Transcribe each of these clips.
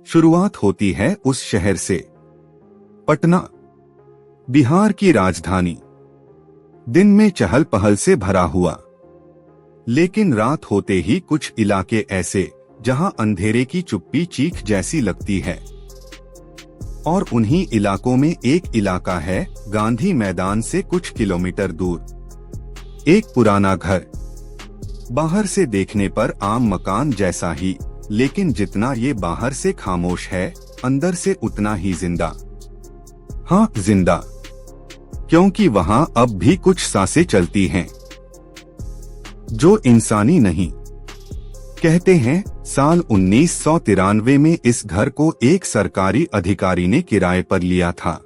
शुरुआत होती है उस शहर से, पटना, बिहार की राजधानी। दिन में चहल पहल से भरा हुआ, लेकिन रात होते ही कुछ इलाके ऐसे जहां अंधेरे की चुप्पी चीख जैसी लगती है। और उन्हीं इलाकों में एक इलाका है गांधी मैदान से कुछ किलोमीटर दूर। एक पुराना घर, बाहर से देखने पर आम मकान जैसा ही, लेकिन जितना ये बाहर से खामोश है, अंदर से उतना ही जिंदा। हाँ, जिंदा, क्योंकि वहां अब भी कुछ सांसें चलती हैं जो इंसानी नहीं। कहते हैं साल 1993 में इस घर को एक सरकारी अधिकारी ने किराए पर लिया था।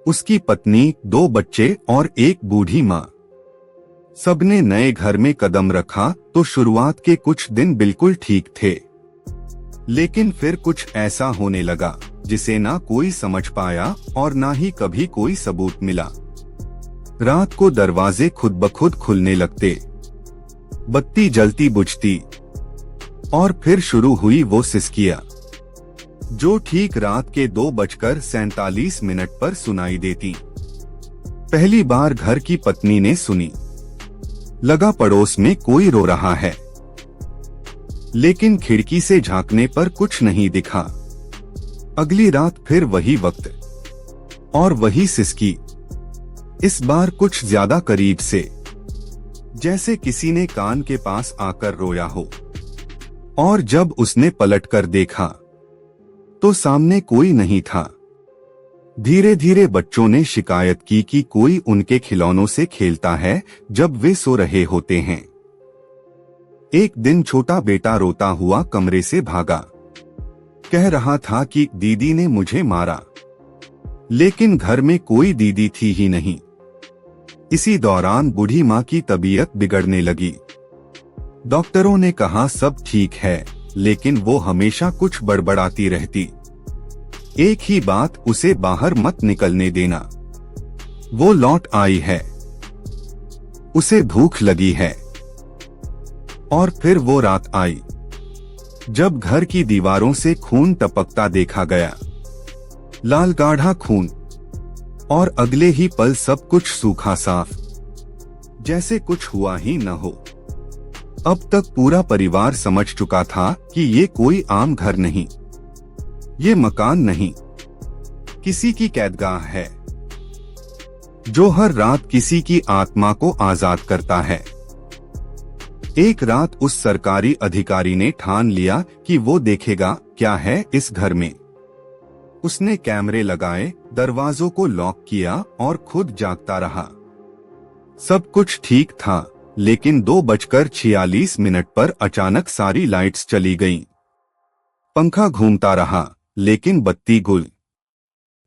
उसकी पत्नी, 2 बच्चे और एक बूढ़ी माँ। सबने नए घर में कदम रखा तो शुरुआत के कुछ दिन बिल्कुल ठीक थे, लेकिन फिर कुछ ऐसा होने लगा जिसे ना कोई समझ पाया और ना ही कभी कोई सबूत मिला। रात को दरवाजे खुद ब खुद खुलने लगते, बत्ती जलती बुझती, और फिर शुरू हुई वो सिसकियां जो ठीक रात के 2:47 पर सुनाई देती। पहली बार घर की पत्नी ने सुनी। लगा पड़ोस में कोई रो रहा है, लेकिन खिड़की से झांकने पर कुछ नहीं दिखा। अगली रात फिर वही वक्त और वही सिसकी, इस बार कुछ ज्यादा करीब से, जैसे किसी ने कान के पास आकर रोया हो। और जब उसने पलटकर देखा तो सामने कोई नहीं था। धीरे धीरे बच्चों ने शिकायत की कि कोई उनके खिलौनों से खेलता है जब वे सो रहे होते हैं। एक दिन छोटा बेटा रोता हुआ कमरे से भागा, कह रहा था कि दीदी ने मुझे मारा, लेकिन घर में कोई दीदी थी ही नहीं। इसी दौरान बूढ़ी माँ की तबीयत बिगड़ने लगी। डॉक्टरों ने कहा सब ठीक है, लेकिन वो हमेशा कुछ बड़बड़ाती रहती। एक ही बात, उसे बाहर मत निकलने देना। वो लौट आई है, उसे भूख लगी है। और फिर वो रात आई जब घर की दीवारों से खून टपकता देखा गया, लाल गाढ़ा खून, और अगले ही पल सब कुछ सूखा साफ, जैसे कुछ हुआ ही न हो। अब तक पूरा परिवार समझ चुका था कि ये कोई आम घर नहीं, ये मकान नहीं, किसी की कैदगाह है जो हर रात किसी की आत्मा को आजाद करता है। एक रात उस सरकारी अधिकारी ने ठान लिया कि वो देखेगा क्या है इस घर में। उसने कैमरे लगाए, दरवाजों को लॉक किया और खुद जागता रहा। सब कुछ ठीक था, लेकिन 2:46 पर अचानक सारी लाइट्स चली गईं। पंखा घूमता रहा, लेकिन बत्ती गुल।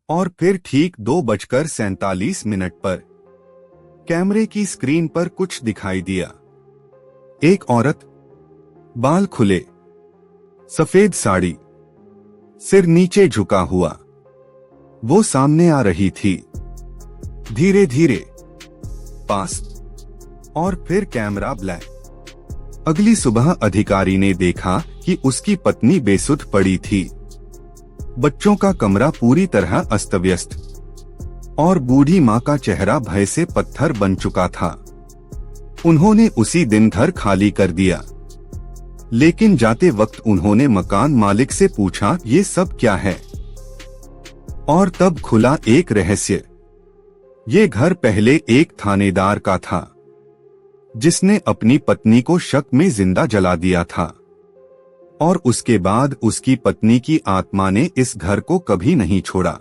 और फिर ठीक 2:47 पर कैमरे की स्क्रीन पर कुछ दिखाई दिया। एक औरत, बाल खुले, सफेद साड़ी, सिर नीचे झुका हुआ, वो सामने आ रही थी, धीरे धीरे पास, और फिर कैमरा ब्लैक। अगली सुबह अधिकारी ने देखा कि उसकी पत्नी बेसुध पड़ी थी, बच्चों का कमरा पूरी तरह अस्त व्यस्त, और बूढ़ी माँ का चेहरा भय से पत्थर बन चुका था। उन्होंने उसी दिन घर खाली कर दिया, लेकिन जाते वक्त उन्होंने मकान मालिक से पूछा ये सब क्या है। और तब खुला एक रहस्य। ये घर पहले एक थानेदार का था, जिसने अपनी पत्नी को शक में जिंदा जला दिया था, और उसके बाद उसकी पत्नी की आत्मा ने इस घर को कभी नहीं छोड़ा।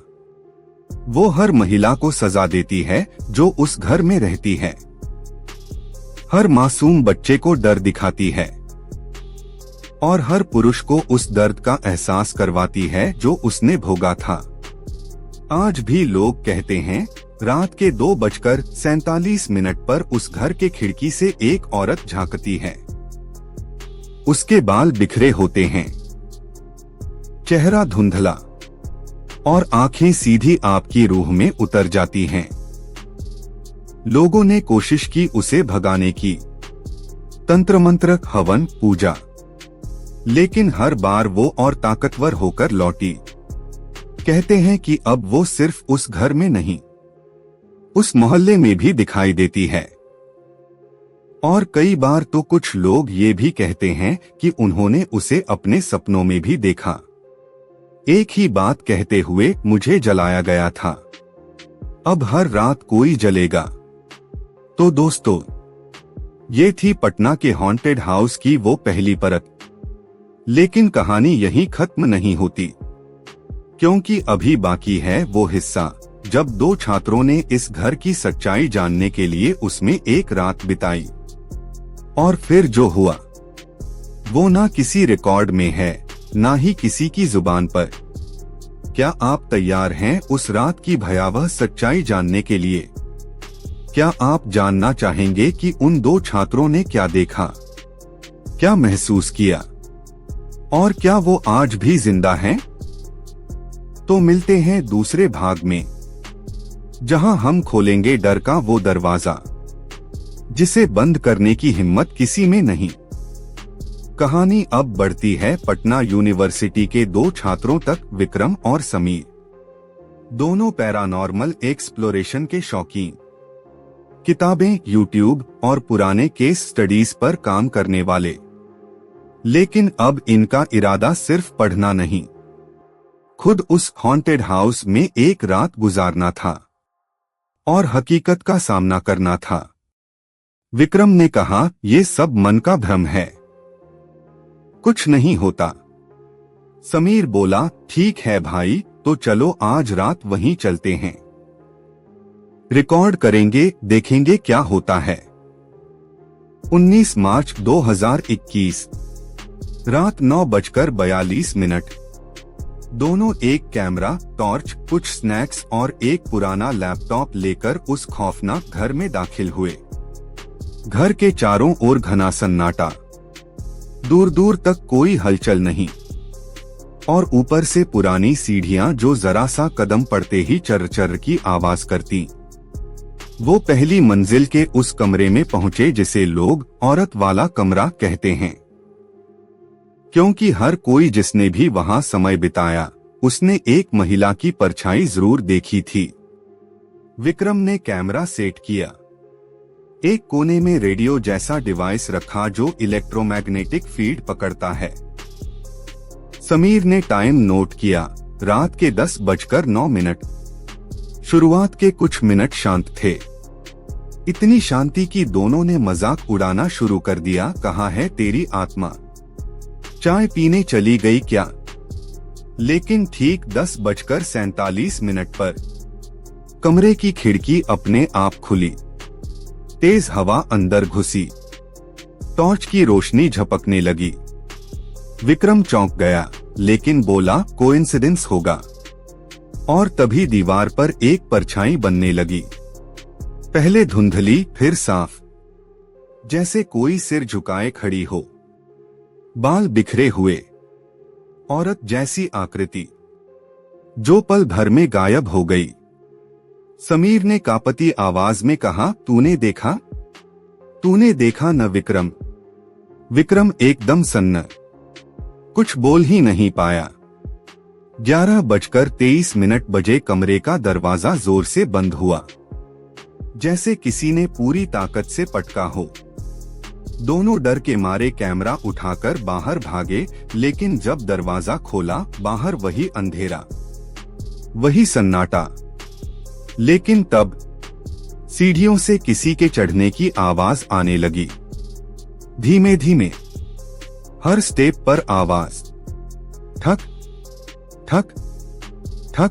वो हर महिला को सजा देती है जो उस घर में रहती है, हर मासूम बच्चे को डर दिखाती है, और हर पुरुष को उस दर्द का एहसास करवाती है जो उसने भोगा था। आज भी लोग कहते हैं रात के 2:47 पर उस घर के खिड़की से एक औरत झांकती है। उसके बाल बिखरे होते हैं, चेहरा धुंधला, और आंखें सीधी आपकी रूह में उतर जाती हैं। लोगों ने कोशिश की उसे भगाने की, तंत्र मंत्र, हवन, पूजा, लेकिन हर बार वो और ताकतवर होकर लौटी। कहते हैं कि अब वो सिर्फ उस घर में नहीं, उस मोहल्ले में भी दिखाई देती है। और कई बार तो कुछ लोग ये भी कहते हैं कि उन्होंने उसे अपने सपनों में भी देखा। एक ही बात कहते हुए मुझे जलाया गया था, अब हर रात कोई जलेगा। तो दोस्तों, ये थी पटना के हॉन्टेड हाउस की वो पहली परत। लेकिन कहानी यहीं खत्म नहीं होती, क्योंकि अभी बाकी है वो हिस्सा जब दो छात्रों ने इस घर की सच्चाई जानने के लिए उसमें एक रात बिताई। और फिर जो हुआ वो ना किसी रिकॉर्ड में है, ना ही किसी की जुबान पर। क्या आप तैयार हैं उस रात की भयावह सच्चाई जानने के लिए? क्या आप जानना चाहेंगे कि उन दो छात्रों ने क्या देखा, क्या महसूस किया, और क्या वो आज भी जिंदा हैं? तो मिलते हैं दूसरे भाग में, जहां हम खोलेंगे डर का वो दरवाजा जिसे बंद करने की हिम्मत किसी में नहीं। कहानी अब बढ़ती है पटना यूनिवर्सिटी के दो छात्रों तक, विक्रम और समीर। दोनों पैरानॉर्मल एक्सप्लोरेशन के शौकीन, किताबें, यूट्यूब और पुराने केस स्टडीज पर काम करने वाले। लेकिन अब इनका इरादा सिर्फ पढ़ना नहीं, खुद उस हॉन्टेड हाउस में एक रात गुजारना था और हकीकत का सामना करना था। विक्रम ने कहा, ये सब मन का भ्रम है, कुछ नहीं होता। समीर बोला, ठीक है भाई, तो चलो आज रात वहीं चलते हैं, रिकॉर्ड करेंगे, देखेंगे क्या होता है। 19 मार्च 2021, रात 9:42। दोनों एक कैमरा, टॉर्च, कुछ स्नैक्स और एक पुराना लैपटॉप लेकर उस खौफनाक घर में दाखिल हुए। घर के चारों ओर घना सन्नाटा, दूर दूर तक कोई हलचल नहीं, और ऊपर से पुरानी सीढ़ियां जो जरा सा कदम पड़ते ही चर चर की आवाज करती। वो पहली मंजिल के उस कमरे में पहुंचे जिसे लोग औरत वाला कमरा कहते हैं, क्योंकि हर कोई जिसने भी वहां समय बिताया उसने एक महिला की परछाई जरूर देखी थी। विक्रम ने कैमरा सेट किया, एक कोने में रेडियो जैसा डिवाइस रखा जो इलेक्ट्रोमैग्नेटिक फीड पकड़ता है। समीर ने टाइम नोट किया, रात के 10:09। शुरुआत के कुछ मिनट शांत थे, इतनी शांति कि दोनों ने मजाक उड़ाना शुरू कर दिया। कहाँ है तेरी आत्मा, चाय पीने चली गई क्या? लेकिन ठीक 10:47 पर कमरे की खिड़की अपने आप खुली, तेज हवा अंदर घुसी, टॉर्च की रोशनी झपकने लगी। विक्रम चौंक गया, लेकिन बोला, कोइंसिडेंस होगा। और तभी दीवार पर एक परछाई बनने लगी, पहले धुंधली फिर साफ, जैसे कोई सिर झुकाए खड़ी हो, बाल बिखरे हुए, औरत जैसी आकृति जो पल भर में गायब हो गई। समीर ने कांपती आवाज में कहा, तूने देखा? तूने देखा न विक्रम? विक्रम एकदम सन्न, कुछ बोल ही नहीं पाया। 11:23 बजे कमरे का दरवाजा जोर से बंद हुआ, जैसे किसी ने पूरी ताकत से पटका हो। दोनों डर के मारे कैमरा उठाकर बाहर भागे, लेकिन जब दरवाजा खोला, बाहर वही अंधेरा, वही सन्नाटा। लेकिन तब सीढ़ियों से किसी के चढ़ने की आवाज आने लगी, धीमे धीमे, हर स्टेप पर आवाज, ठक ठक ठक।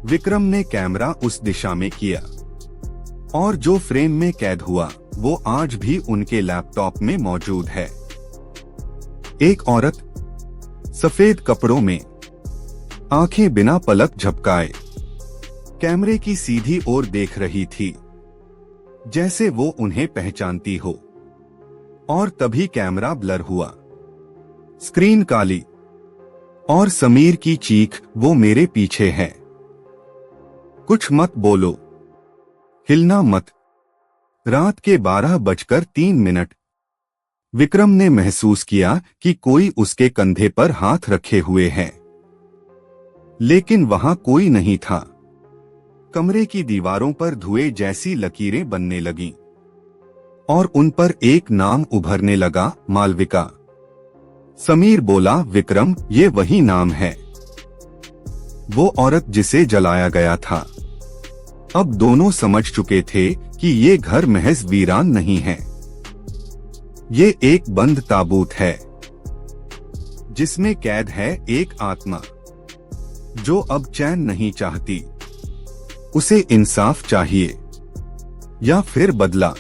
विक्रम ने कैमरा उस दिशा में किया, और जो फ्रेम में कैद हुआ वो आज भी उनके लैपटॉप में मौजूद है। एक औरत सफेद कपड़ों में, आंखें बिना पलक झपकाए, कैमरे की सीधी ओर देख रही थी, जैसे वो उन्हें पहचानती हो। और तभी कैमरा ब्लर हुआ, स्क्रीन काली, और समीर की चीख, वो मेरे पीछे है, कुछ मत बोलो, हिलना मत। रात के 12:03। विक्रम ने महसूस किया कि कोई उसके कंधे पर हाथ रखे हुए है, लेकिन वहां कोई नहीं था। कमरे की दीवारों पर धुएं जैसी लकीरें बनने लगीं और उन पर एक नाम उभरने लगा, मालविका। समीर बोला, विक्रम, ये वही नाम है, वो औरत जिसे जलाया गया था। अब दोनों समझ चुके थे कि ये घर महज वीरान नहीं है, ये एक बंद ताबूत है जिसमें कैद है एक आत्मा जो अब चैन नहीं चाहती। उसे इंसाफ चाहिए या फिर बदला।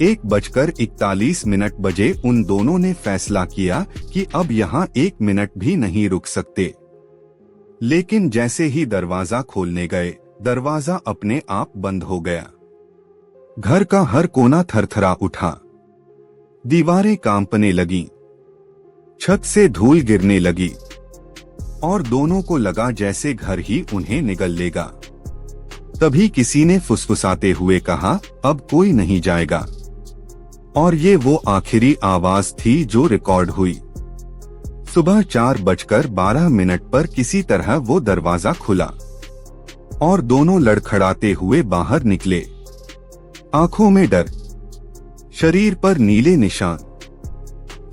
1:41 बजे उन दोनों ने फैसला किया कि अब यहाँ 1 मिनट भी नहीं रुक सकते। लेकिन जैसे ही दरवाजा खोलने गए, दरवाजा अपने आप बंद हो गया। घर का हर कोना थरथरा उठा, दीवारें कांपने लगीं, छत से धूल गिरने लगी और दोनों को लगा जैसे घर ही उन्हें निगल लेगा। तभी किसी ने फुसफुसाते हुए कहा, अब कोई नहीं जाएगा। और ये वो आखिरी आवाज थी जो रिकॉर्ड हुई। सुबह 4:12 पर किसी तरह वो दरवाजा खुला और दोनों लड़खड़ाते हुए बाहर निकले। आंखों में डर, शरीर पर नीले निशान।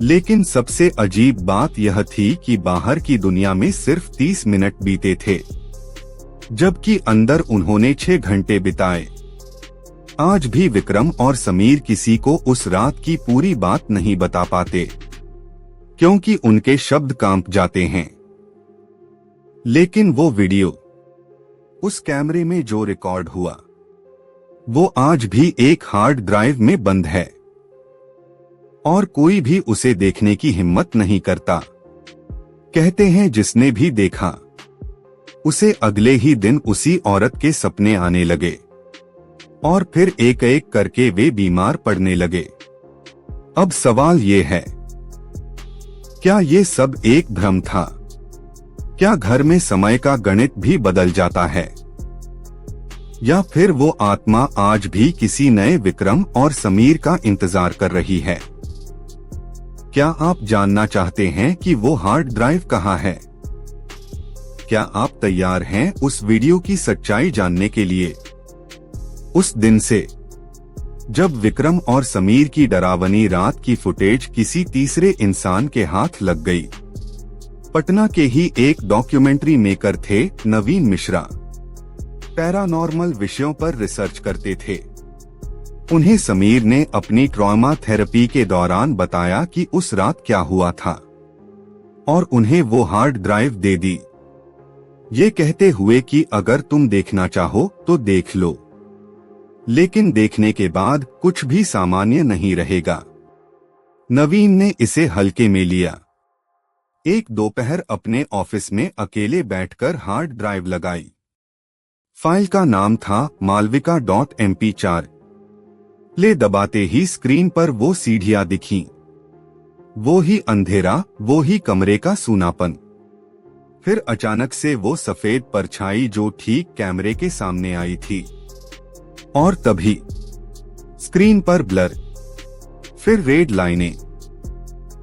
लेकिन सबसे अजीब बात यह थी कि बाहर की दुनिया में सिर्फ 30 मिनट बीते थे, जबकि अंदर उन्होंने 6 घंटे बिताए। आज भी विक्रम और समीर किसी को उस रात की पूरी बात नहीं बता पाते, क्योंकि उनके शब्द कांप जाते हैं। लेकिन वो वीडियो, उस कैमरे में जो रिकॉर्ड हुआ, वो आज भी एक हार्ड ड्राइव में बंद है और कोई भी उसे देखने की हिम्मत नहीं करता। कहते हैं जिसने भी देखा उसे अगले ही दिन उसी औरत के सपने आने लगे और फिर एक एक करके वे बीमार पड़ने लगे। अब सवाल ये है, क्या ये सब एक भ्रम था? क्या घर में समय का गणित भी बदल जाता है? या फिर वो आत्मा आज भी किसी नए विक्रम और समीर का इंतजार कर रही है? क्या आप जानना चाहते हैं कि वो हार्ड ड्राइव कहाँ है? क्या आप तैयार हैं उस वीडियो की सच्चाई जानने के लिए? उस दिन से जब विक्रम और समीर की डरावनी रात की फुटेज किसी तीसरे इंसान के हाथ लग गई। पटना के ही एक डॉक्यूमेंट्री मेकर थे नवीन मिश्रा। पैरानॉर्मल विषयों पर रिसर्च करते थे। उन्हें समीर ने अपनी ट्रॉमा थेरेपी के दौरान बताया कि उस रात क्या हुआ था और उन्हें वो हार्ड ड्राइव दे दी, ये कहते हुए कि अगर तुम देखना चाहो तो देख लो, लेकिन देखने के बाद कुछ भी सामान्य नहीं रहेगा। नवीन ने इसे हल्के में लिया। एक दोपहर अपने ऑफिस में अकेले बैठकर हार्ड ड्राइव लगाई। फाइल का नाम था malvika.mp4। प्ले दबाते ही स्क्रीन पर वो सीढ़ियां दिखीं। वो ही अंधेरा, वो ही कमरे का सूनापन। फिर अचानक से वो सफेद परछाई जो ठीक कैमरे के सामने आई थी। और तभी स्क्रीन पर ब्लर, फिर रेड लाइनें,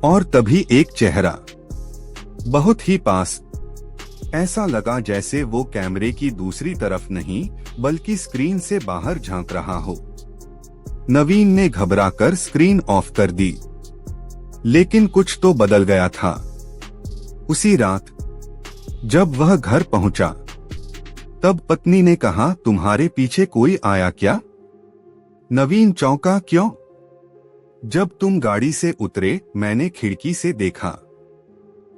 और तभी एक चेहरा बहुत ही पास। ऐसा लगा जैसे वो कैमरे की दूसरी तरफ नहीं बल्कि स्क्रीन से बाहर झांक रहा हो। नवीन ने घबराकर स्क्रीन ऑफ कर दी। लेकिन कुछ तो बदल गया था। उसी रात जब वह घर पहुंचा, तब पत्नी ने कहा, तुम्हारे पीछे कोई आया क्या? नवीन चौंका, क्यों? जब तुम गाड़ी से उतरे मैंने खिड़की से देखा।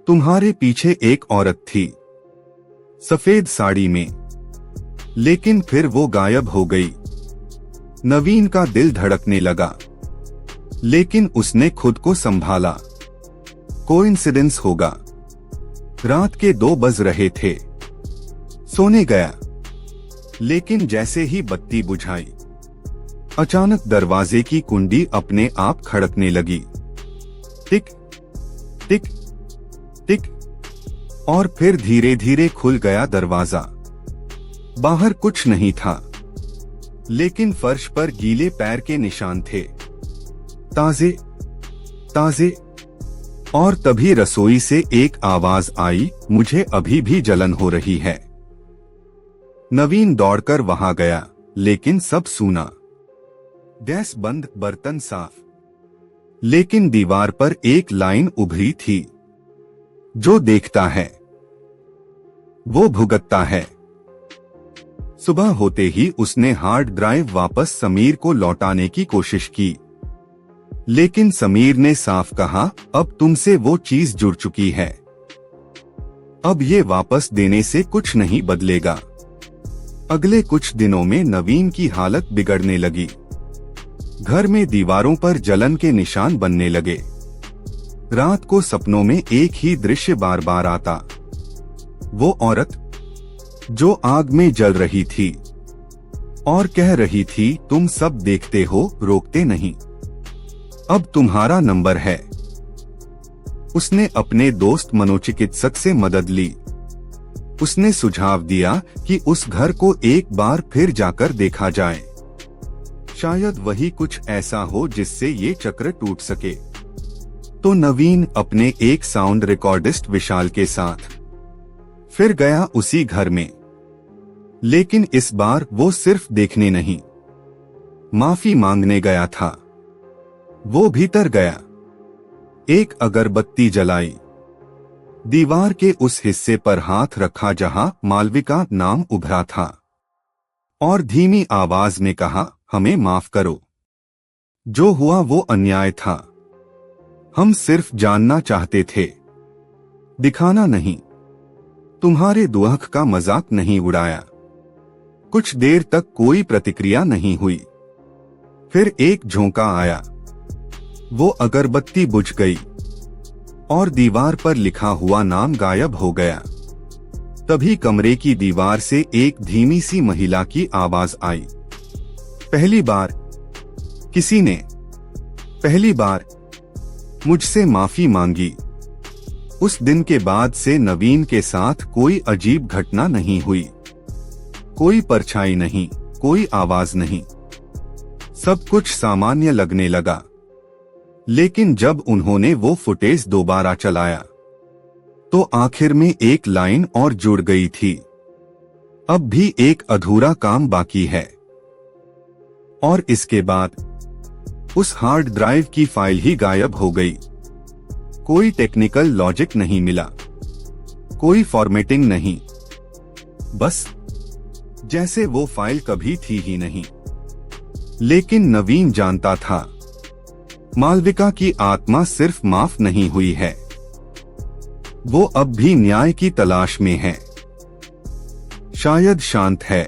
तुम्हारे पीछे एक औरत थी, सफेद साड़ी में, लेकिन फिर वो गायब हो गई। नवीन का दिल धड़कने लगा, लेकिन उसने खुद को संभाला। कोइंसिडेंस होगा। रात के 2 बज रहे थे। सोने गया, लेकिन जैसे ही बत्ती बुझाई, अचानक दरवाजे की कुंडी अपने आप खड़कने लगी। टिक टिक टिक, और फिर धीरे धीरे खुल गया दरवाजा। बाहर कुछ नहीं था, लेकिन फर्श पर गीले पैर के निशान थे, ताजे, ताजे। और तभी रसोई से एक आवाज आई, मुझे अभी भी जलन हो रही है। नवीन दौड़कर वहां गया, लेकिन सब सूना। गैस बंद, बर्तन साफ, लेकिन दीवार पर एक लाइन उभरी थी, जो देखता है वो भुगतता है। सुबह होते ही उसने हार्ड ड्राइव वापस समीर को लौटाने की कोशिश की, लेकिन समीर ने साफ कहा, अब तुमसे वो चीज जुड़ चुकी है, अब ये वापस देने से कुछ नहीं बदलेगा। अगले कुछ दिनों में नवीन की हालत बिगड़ने लगी। घर में दीवारों पर जलन के निशान बनने लगे। रात को सपनों में एक ही दृश्य बार बार आता, वो औरत जो आग में जल रही थी और कह रही थी, तुम सब देखते हो, रोकते नहीं, अब तुम्हारा नंबर है। उसने अपने दोस्त मनोचिकित्सक से मदद ली। उसने सुझाव दिया कि उस घर को एक बार फिर जाकर देखा जाए, शायद वही कुछ ऐसा हो जिससे ये चक्र टूट सके। तो नवीन अपने एक साउंड रिकॉर्डिस्ट विशाल के साथ फिर गया उसी घर में, लेकिन इस बार वो सिर्फ देखने नहीं, माफी मांगने गया था। वो भीतर गया, एक अगरबत्ती जलाई, दीवार के उस हिस्से पर हाथ रखा जहां मालविका नाम उभरा था, और धीमी आवाज में कहा, हमें माफ करो, जो हुआ वो अन्याय था, हम सिर्फ जानना चाहते थे, दिखाना नहीं। तुम्हारे दुख का मजाक नहीं उड़ाया। कुछ देर तक कोई प्रतिक्रिया नहीं हुई। फिर एक झोंका आया, वो अगरबत्ती बुझ गई और दीवार पर लिखा हुआ नाम गायब हो गया। तभी कमरे की दीवार से एक धीमी सी महिला की आवाज आई, पहली बार किसी ने पहली बार मुझसे माफी मांगी। उस दिन के बाद से नवीन के साथ कोई अजीब घटना नहीं हुई, कोई परछाई नहीं, कोई आवाज नहीं, सब कुछ सामान्य लगने लगा। लेकिन जब उन्होंने वो फुटेज दोबारा चलाया, तो आखिर में एक लाइन और जुड़ गई थी, अब भी एक अधूरा काम बाकी है। और इसके बाद उस हार्ड ड्राइव की फाइल ही गायब हो गई। कोई टेक्निकल लॉजिक नहीं मिला, कोई फॉर्मेटिंग नहीं, बस जैसे वो फाइल कभी थी ही नहीं। लेकिन नवीन जानता था, मालविका की आत्मा सिर्फ माफ नहीं हुई है, वो अब भी न्याय की तलाश में है। शायद शांत है,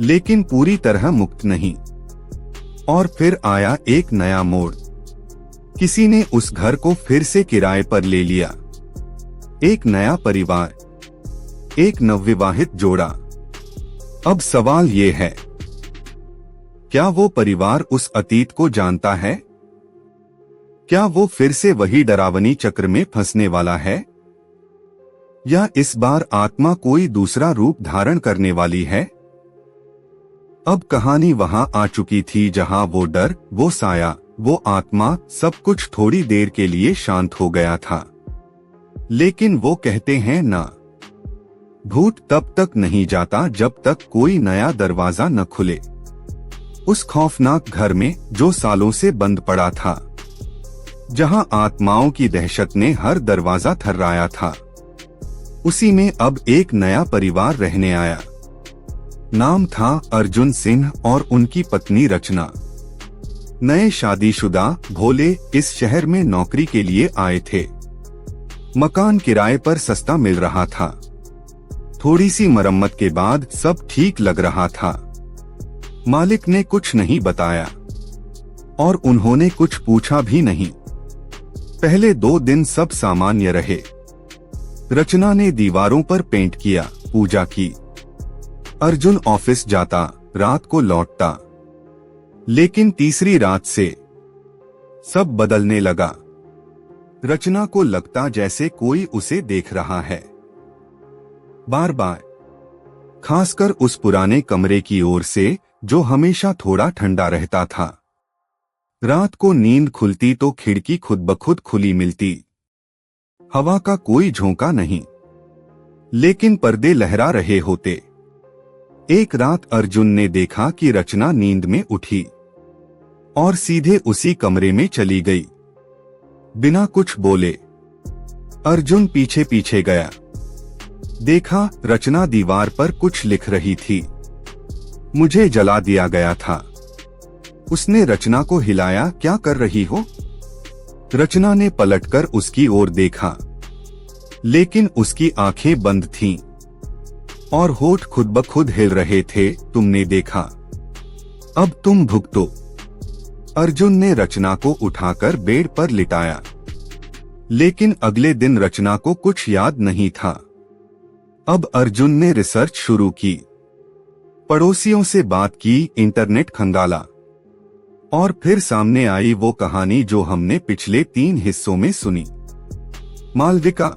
लेकिन पूरी तरह मुक्त नहीं। और फिर आया एक नया मोड़। किसी ने उस घर को फिर से किराए पर ले लिया। एक नया परिवार, एक नवविवाहित जोड़ा। अब सवाल ये है, क्या वो परिवार उस अतीत को जानता है? क्या वो फिर से वही डरावनी चक्र में फंसने वाला है? या इस बार आत्मा कोई दूसरा रूप धारण करने वाली है? अब कहानी वहां आ चुकी थी जहां वो डर, वो साया, वो आत्मा, सब कुछ थोड़ी देर के लिए शांत हो गया था। लेकिन वो कहते हैं ना, भूत तब तक नहीं जाता जब तक कोई नया दरवाजा न खुले। उस खौफनाक घर में जो सालों से बंद पड़ा था, जहां आत्माओं की दहशत ने हर दरवाजा थर्राया था, उसी में अब एक नया परिवार रहने आया। नाम था अर्जुन सिंह और उनकी पत्नी रचना। नए शादीशुदा, भोले, इस शहर में नौकरी के लिए आए थे। मकान किराए पर सस्ता मिल रहा था। थोड़ी सी मरम्मत के बाद सब ठीक लग रहा था। मालिक ने कुछ नहीं बताया और उन्होंने कुछ पूछा भी नहीं। पहले 2 दिन सब सामान्य रहे। रचना ने दीवारों पर पेंट किया, पूजा की। अर्जुन ऑफिस जाता, रात को लौटता। लेकिन तीसरी रात से सब बदलने लगा। रचना को लगता जैसे कोई उसे देख रहा है, बार बार, खासकर उस पुराने कमरे की ओर से जो हमेशा थोड़ा ठंडा रहता था। रात को नींद खुलती तो खिड़की खुद ब खुद खुली मिलती। हवा का कोई झोंका नहीं, लेकिन पर्दे लहरा रहे होते। एक रात अर्जुन ने देखा कि रचना नींद में उठी और सीधे उसी कमरे में चली गई। बिना कुछ बोले अर्जुन पीछे पीछे गया। देखा रचना दीवार पर कुछ लिख रही थी। मुझे जला दिया गया था। उसने रचना को हिलाया, क्या कर रही हो? रचना ने पलटकर उसकी ओर देखा, लेकिन उसकी आंखें बंद थीं और होठ खुद ब खुद हिल रहे थे। तुमने देखा, अब तुम भुगतो। अर्जुन ने रचना को उठाकर बेड पर लिटाया, लेकिन अगले दिन रचना को कुछ याद नहीं था। अब अर्जुन ने रिसर्च शुरू की, पड़ोसियों से बात की, इंटरनेट खंगाला और फिर सामने आई वो कहानी जो हमने पिछले 3 हिस्सों में सुनी। मालविका,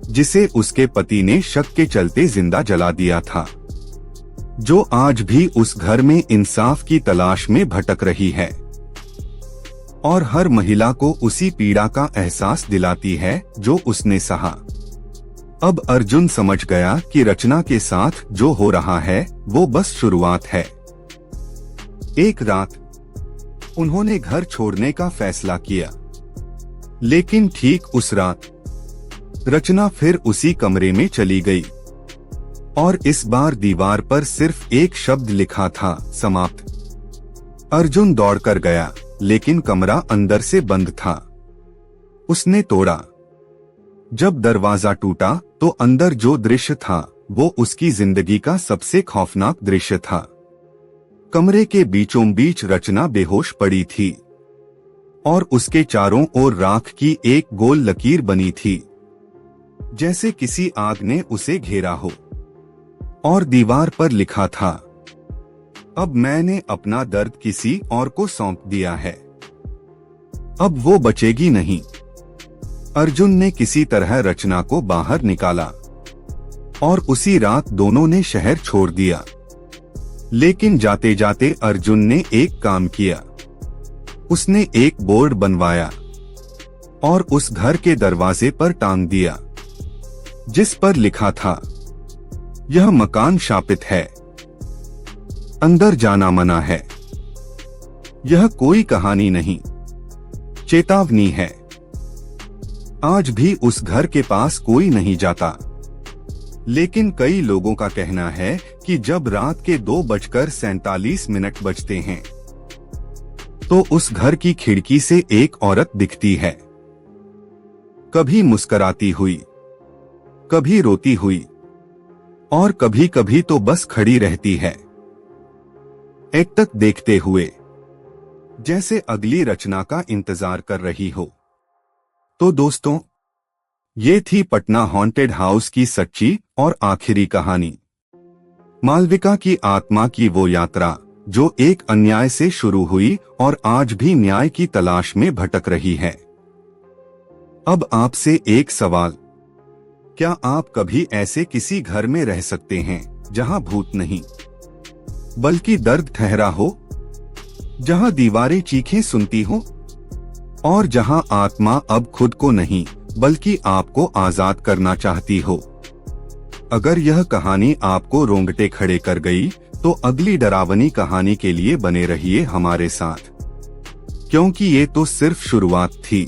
जिसे उसके पति ने शक के चलते जिंदा जला दिया था, जो आज भी उस घर में इंसाफ की तलाश में भटक रही है और हर महिला को उसी पीड़ा का एहसास दिलाती है जो उसने सहा। अब अर्जुन समझ गया कि रचना के साथ जो हो रहा है वो बस शुरुआत है। एक रात उन्होंने घर छोड़ने का फैसला किया, लेकिन ठीक उस रात रचना फिर उसी कमरे में चली गई और इस बार दीवार पर सिर्फ एक शब्द लिखा था, समाप्त। अर्जुन दौड़कर गया, लेकिन कमरा अंदर से बंद था। उसने तोड़ा। जब दरवाजा टूटा तो अंदर जो दृश्य था वो उसकी जिंदगी का सबसे खौफनाक दृश्य था। कमरे के बीचों बीच रचना बेहोश पड़ी थी और उसके चारों ओर राख की एक गोल लकीर बनी थी, जैसे किसी आग ने उसे घेरा हो। और दीवार पर लिखा था, अब मैंने अपना दर्द किसी और को सौंप दिया है, अब वो बचेगी नहीं। अर्जुन ने किसी तरह रचना को बाहर निकाला और उसी रात दोनों ने शहर छोड़ दिया। लेकिन जाते जाते अर्जुन ने एक काम किया। उसने एक बोर्ड बनवाया और उस घर के दरवाजे पर टांग दिया, जिस पर लिखा था, यह मकान शापित है, अंदर जाना मना है। यह कोई कहानी नहीं, चेतावनी है। आज भी उस घर के पास कोई नहीं जाता, लेकिन कई लोगों का कहना है कि जब रात के 2:47 बजते हैं तो उस घर की खिड़की से एक औरत दिखती है, कभी मुस्कुराती हुई, कभी रोती हुई और कभी कभी तो बस खड़ी रहती है, एकटक देखते हुए, जैसे अगली रचना का इंतजार कर रही हो। तो दोस्तों, ये थी पटना हॉन्टेड हाउस की सच्ची और आखिरी कहानी। मालविका की आत्मा की वो यात्रा जो एक अन्याय से शुरू हुई और आज भी न्याय की तलाश में भटक रही है। अब आपसे एक सवाल, क्या आप कभी ऐसे किसी घर में रह सकते हैं जहां भूत नहीं बल्कि दर्द ठहरा हो, जहां दीवारें चीखें सुनती हो और जहां आत्मा अब खुद को नहीं बल्कि आपको आजाद करना चाहती हो? अगर यह कहानी आपको रोंगटे खड़े कर गई तो अगली डरावनी कहानी के लिए बने रहिए हमारे साथ, क्योंकि ये तो सिर्फ शुरुआत थी।